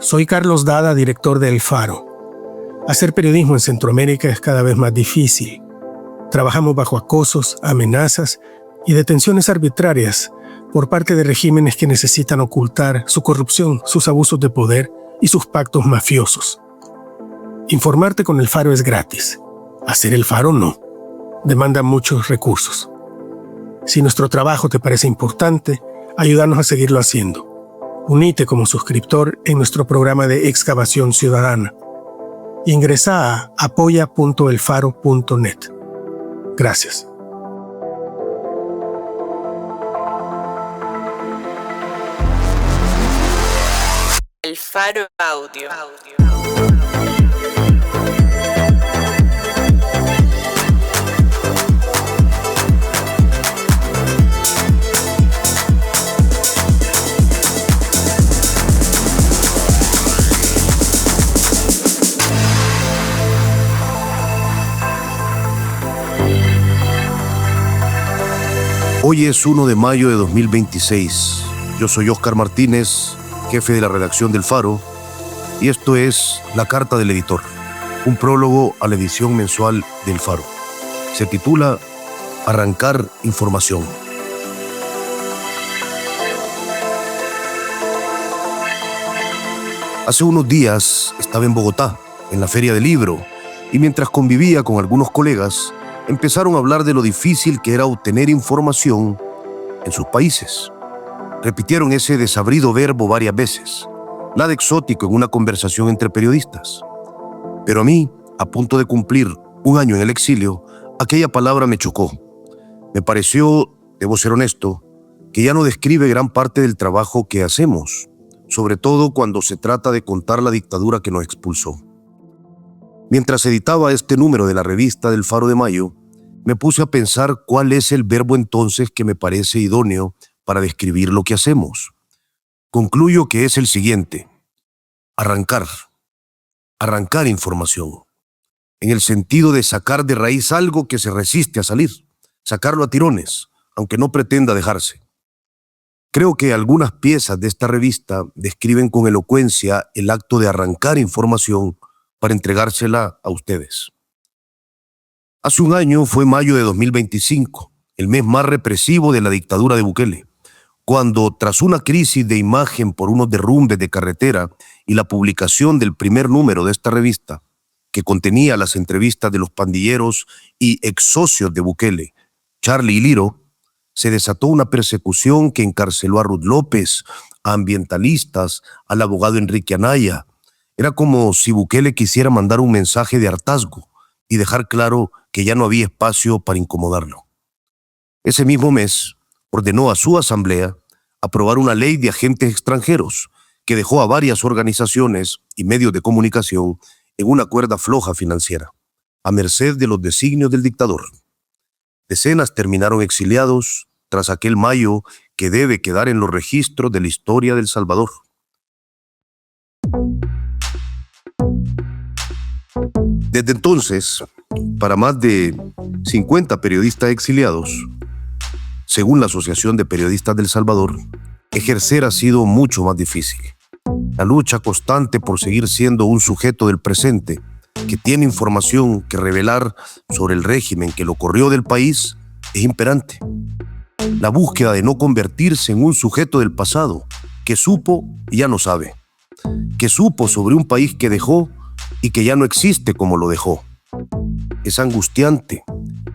Soy Carlos Dada, director de El Faro. Hacer periodismo en Centroamérica es cada vez más difícil. Trabajamos bajo acosos, amenazas y detenciones arbitrarias por parte de regímenes que necesitan ocultar su corrupción, sus abusos de poder y sus pactos mafiosos. Informarte con El Faro es gratis. Hacer El Faro no. Demanda muchos recursos. Si nuestro trabajo te parece importante, ayúdanos a seguirlo haciendo. Unite como suscriptor en nuestro programa de excavación ciudadana. Ingresa a apoya.elfaro.net. Gracias. El Faro Audio. Hoy es 1 de mayo de 2026. Yo soy Óscar Martínez, jefe de la redacción del Faro, y esto es La Carta del Editor, un prólogo a la edición mensual del Faro. Se titula Arrancar información. Hace unos días estaba en Bogotá, en la Feria del Libro, y mientras convivía con algunos colegas, empezaron a hablar de lo difícil que era obtener información en sus países. Repitieron ese desabrido verbo varias veces, nada exótico en una conversación entre periodistas. Pero a mí, a punto de cumplir un año en el exilio, aquella palabra me chocó. Me pareció, debo ser honesto, que ya no describe gran parte del trabajo que hacemos, sobre todo cuando se trata de contar la dictadura que nos expulsó. Mientras editaba este número de la revista del Faro de Mayo, me puse a pensar cuál es el verbo entonces que me parece idóneo para describir lo que hacemos. Concluyo que es el siguiente: arrancar. Arrancar información. En el sentido de sacar de raíz algo que se resiste a salir, sacarlo a tirones, aunque no pretenda dejarse. Creo que algunas piezas de esta revista describen con elocuencia el acto de arrancar información para entregársela a ustedes. Hace un año fue mayo de 2025, el mes más represivo de la dictadura de Bukele, cuando, tras una crisis de imagen por unos derrumbes de carretera y la publicación del primer número de esta revista, que contenía las entrevistas de los pandilleros y ex socios de Bukele, Charlie y Liro, se desató una persecución que encarceló a Ruth López, a ambientalistas, al abogado Enrique Anaya. Era como si Bukele quisiera mandar un mensaje de hartazgo y dejar claro que ya no había espacio para incomodarlo. Ese mismo mes ordenó a su asamblea aprobar una ley de agentes extranjeros que dejó a varias organizaciones y medios de comunicación en una cuerda floja financiera, a merced de los designios del dictador. Decenas terminaron exiliados tras aquel mayo que debe quedar en los registros de la historia de El Salvador. Desde entonces, para más de 50 periodistas exiliados, según la Asociación de Periodistas del Salvador, ejercer ha sido mucho más difícil. La lucha constante por seguir siendo un sujeto del presente, que tiene información que revelar sobre el régimen que lo corrió del país, es imperante. La búsqueda de no convertirse en un sujeto del pasado, que supo y ya no sabe, que supo sobre un país que dejó y que ya no existe como lo dejó. Es angustiante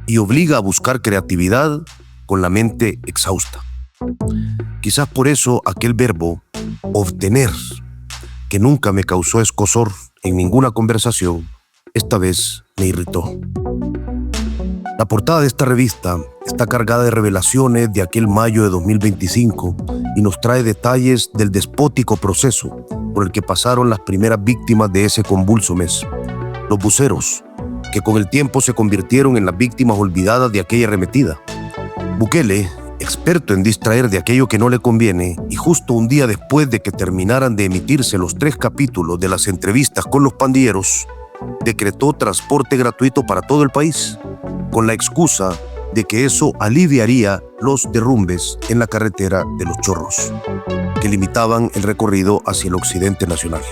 y obliga a buscar creatividad con la mente exhausta. Quizás por eso aquel verbo, obtener, que nunca me causó escozor en ninguna conversación, esta vez me irritó. La portada de esta revista está cargada de revelaciones de aquel mayo de 2025 y nos trae detalles del despótico proceso por el que pasaron las primeras víctimas de ese convulso mes. Los buceros, que con el tiempo se convirtieron en las víctimas olvidadas de aquella arremetida. Bukele, experto en distraer de aquello que no le conviene, y justo un día después de que terminaran de emitirse los 3 capítulos de las entrevistas con los pandilleros, decretó transporte gratuito para todo el país, con la excusa de que eso aliviaría los derrumbes en la carretera de Los Chorros, que limitaban el recorrido hacia el occidente nacional.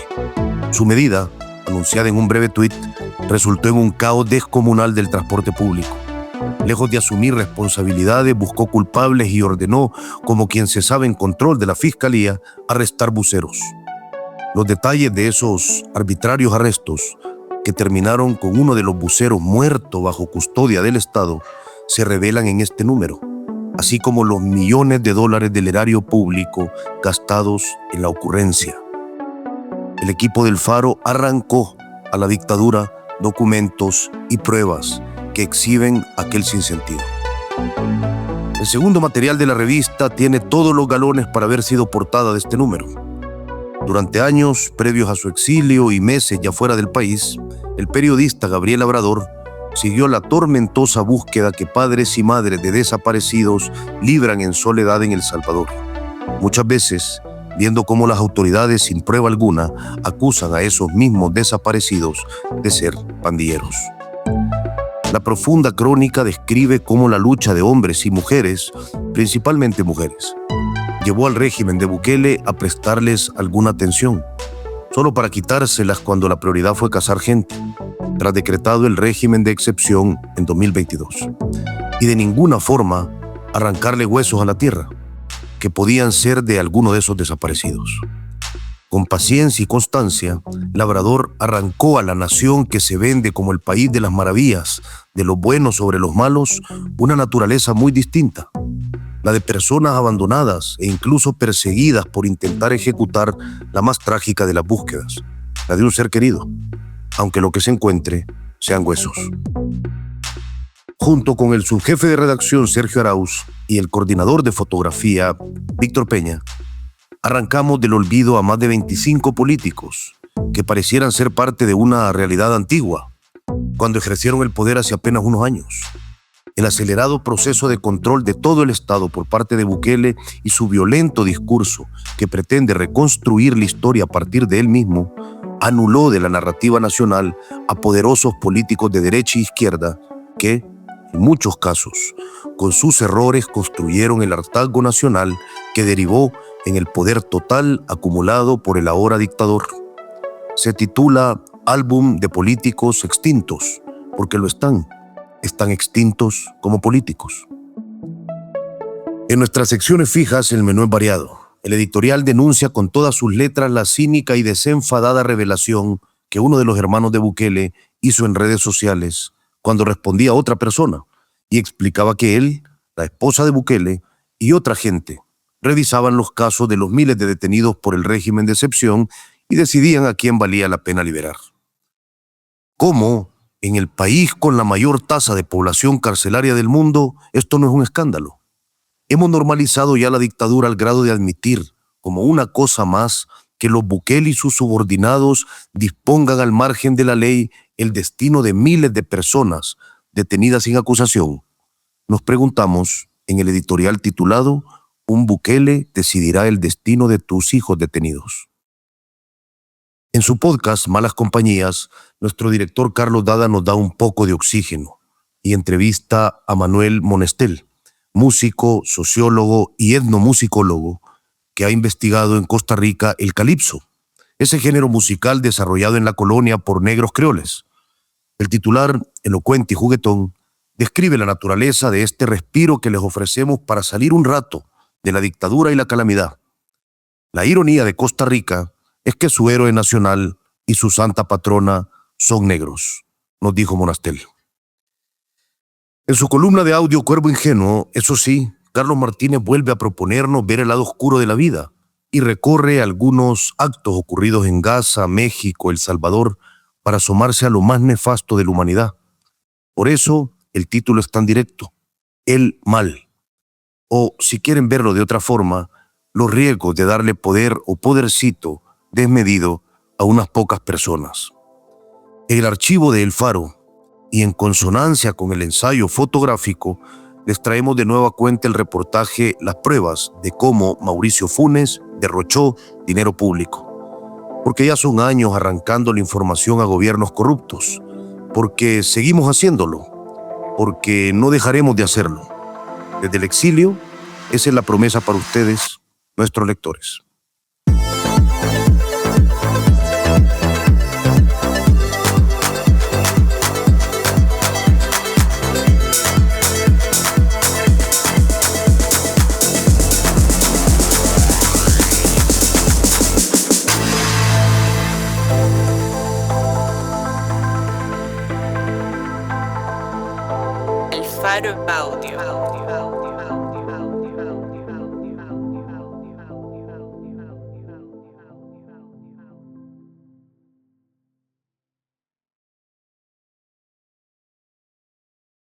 Su medida, anunciada en un breve tuit, resultó en un caos descomunal del transporte público. Lejos de asumir responsabilidades, buscó culpables y ordenó, como quien se sabe en control de la fiscalía, arrestar buceros. Los detalles de esos arbitrarios arrestos, que terminaron con uno de los buceros muerto bajo custodia del Estado, se revelan en este número, así como los millones de dólares del erario público gastados en la ocurrencia. El equipo del Faro arrancó a la dictadura documentos y pruebas que exhiben aquel sinsentido. El segundo material de la revista tiene todos los galones para haber sido portada de este número. Durante años previos a su exilio y meses ya fuera del país, el periodista Gabriel Labrador siguió la tormentosa búsqueda que padres y madres de desaparecidos libran en soledad en El Salvador. Muchas veces, viendo cómo las autoridades sin prueba alguna acusan a esos mismos desaparecidos de ser pandilleros. La profunda crónica describe cómo la lucha de hombres y mujeres, principalmente mujeres, llevó al régimen de Bukele a prestarles alguna atención, solo para quitárselas cuando la prioridad fue cazar gente, tras decretado el régimen de excepción en 2022, y de ninguna forma arrancarle huesos a la tierra, que podían ser de alguno de esos desaparecidos. Con paciencia y constancia, Labrador arrancó a la nación que se vende como el país de las maravillas, de los buenos sobre los malos, una naturaleza muy distinta, la de personas abandonadas e incluso perseguidas por intentar ejecutar la más trágica de las búsquedas, la de un ser querido, aunque lo que se encuentre sean huesos. Junto con el subjefe de redacción Sergio Arauz y el coordinador de fotografía Víctor Peña, arrancamos del olvido a más de 25 políticos que parecieran ser parte de una realidad antigua, cuando ejercieron el poder hace apenas unos años. El acelerado proceso de control de todo el Estado por parte de Bukele y su violento discurso, que pretende reconstruir la historia a partir de él mismo, anuló de la narrativa nacional a poderosos políticos de derecha e izquierda que, en muchos casos, con sus errores construyeron el hartazgo nacional que derivó en el poder total acumulado por el ahora dictador. Se titula Álbum de políticos extintos, porque lo están extintos como políticos. En nuestras secciones fijas el menú es variado. El editorial denuncia con todas sus letras la cínica y desenfadada revelación que uno de los hermanos de Bukele hizo en redes sociales cuando respondía a otra persona y explicaba que él, la esposa de Bukele y otra gente revisaban los casos de los miles de detenidos por el régimen de excepción y decidían a quién valía la pena liberar. ¿Cómo, en el país con la mayor tasa de población carcelaria del mundo, esto no es un escándalo? Hemos normalizado ya la dictadura al grado de admitir, como una cosa más, que los Bukele y sus subordinados dispongan al margen de la ley el destino de miles de personas detenidas sin acusación. Nos preguntamos en el editorial titulado Un Bukele decidirá el destino de tus hijos detenidos. En su podcast Malas Compañías, nuestro director Carlos Dada nos da un poco de oxígeno y entrevista a Manuel Monestel, músico, sociólogo y etnomusicólogo que ha investigado en Costa Rica el calipso, ese género musical desarrollado en la colonia por negros creoles. El titular, elocuente y juguetón, describe la naturaleza de este respiro que les ofrecemos para salir un rato de la dictadura y la calamidad. La ironía de Costa Rica es que su héroe nacional y su santa patrona son negros, nos dijo Monestel. En su columna de audio Cuervo Ingenuo, eso sí, Carlos Martínez vuelve a proponernos ver el lado oscuro de la vida y recorre algunos actos ocurridos en Gaza, México, El Salvador, para asomarse a lo más nefasto de la humanidad. Por eso, el título es tan directo, El Mal. O, si quieren verlo de otra forma, los riesgos de darle poder o podercito desmedido a unas pocas personas. En el archivo de El Faro, y en consonancia con el ensayo fotográfico, les traemos de nueva cuenta el reportaje Las pruebas de cómo Mauricio Funes derrochó dinero público. Porque ya son años arrancando la información a gobiernos corruptos, porque seguimos haciéndolo, porque no dejaremos de hacerlo. Desde el exilio, esa es la promesa para ustedes, nuestros lectores. El Faro Audio.